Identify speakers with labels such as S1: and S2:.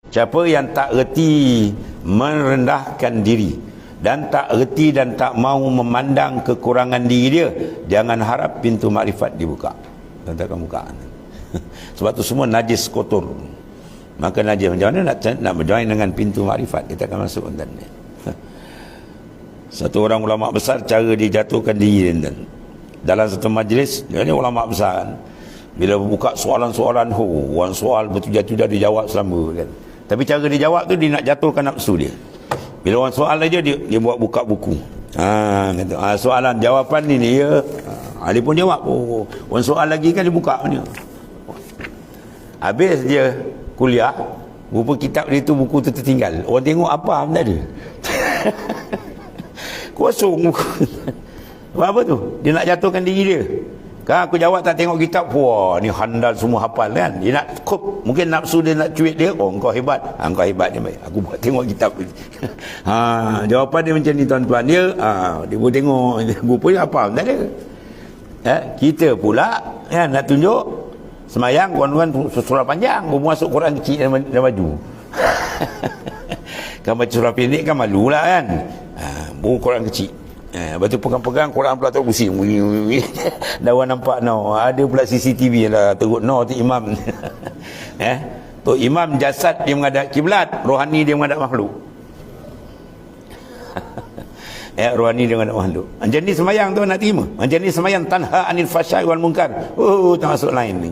S1: Siapa yang tak reti merendahkan diri dan tak reti dan tak mahu memandang kekurangan diri dia, jangan harap pintu makrifat dibuka. Dan takkan buka. Sebab tu semua najis, kotor. Maka najis macam mana nak berjoin dengan pintu makrifat? Kita akan masuk tentang ni. Satu orang ulama besar, cara dia jatuhkan diri dia, dalam satu majlis, dia ni ulama besar kan, bila buka soalan-soalan, orang soal bertujar-tujar dia jawab selamba kan. Tapi cara dia jawab tu, dia nak jatuhkan nafsu dia. Bila orang soal aja, dia buat buka buku. Soalan jawapan ni ya. Dia pun jawab. Orang soal lagi kan dia buka ni. Habis dia kuliah, rupa kitab dia tu, buku tu tertinggal. Orang tengok apa benda dia. Kosong buku. Apa tu? Dia nak jatuhkan diri dia. Kan aku jawab tak tengok kitab, wah ni handal semua hafal kan. Dia nak cukup, mungkin nafsu dia nak cuit dia, oh engkau hebat. Engkau hebat je baik. Aku buat tengok kitab. Jawapan dia macam ni tuan-tuan. Dia pun tengok rupanya apa benda dia. Kita pula kan nak tunjuk semayang kawan-kawan surah panjang, baru masuk Quran kecil dalam baju. Kan baca surah pendek kan malulah kan. Baru Quran kecil. Lepas tu pegang-pegang Quran pula terus pusing. Dah orang nampak ada pula CCTV lah teruk tu imam. Tu imam jasad dia menghadap kiblat, rohani dia menghadap makhluk. Rohani dia menghadap makhluk. Macam ni semayang tu nak terima. Macam ni semayang tanha anil fahsya'i wal munkar. Tak masuk lain ni.